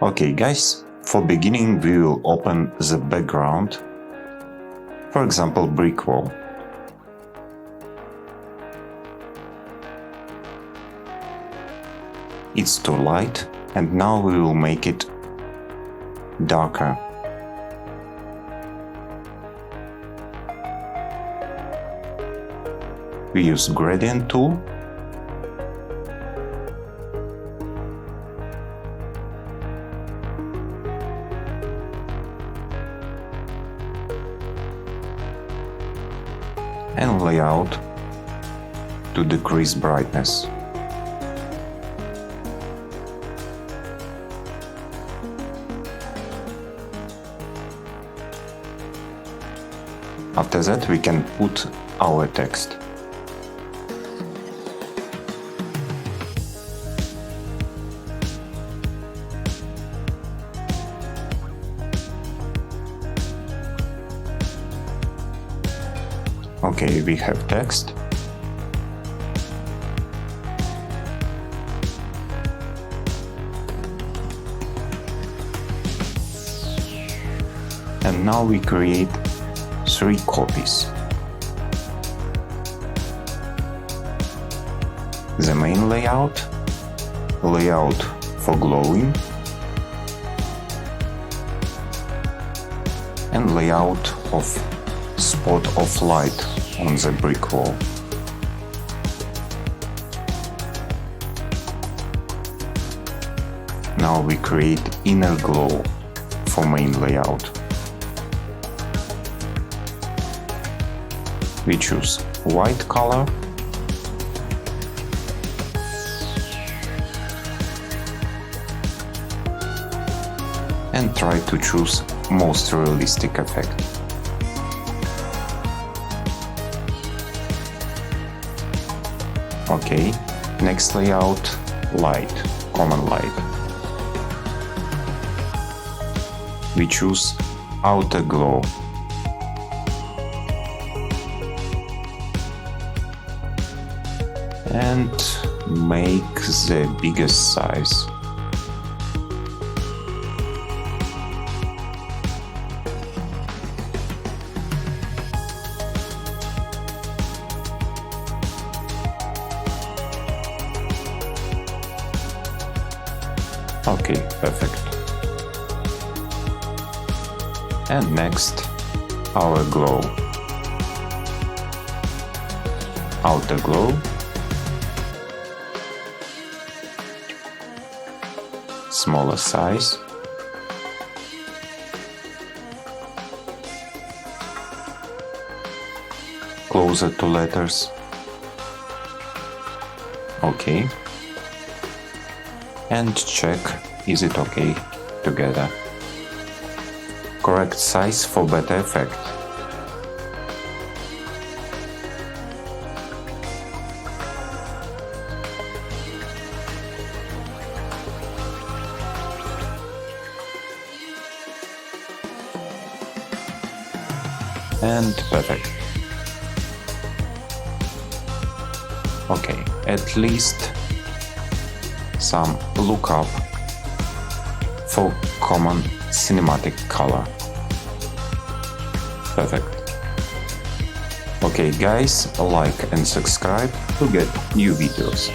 Okay guys, for beginning we will open the background, for example brick wall. It's too light, and now we will make it darker. We use gradient tool and layout to decrease brightness. After that we can put our text. Okay, we have text. And now we create 3 copies. The main layout for glowing, and layout of spot of light on the brick wall. Now we create inner glow for main layout. We choose white color and try to choose most realistic effect. Okay, next layout, light, common light. We choose outer glow. And make the biggest size. Okay, perfect. And next, our glow. Outer glow. Smaller size. Closer to letters. Okay. And check, is it okay together? Correct size for better effect. And perfect. Okay, at least some lookup for common cinematic color. Perfect. Okay guys, like and subscribe to get new videos.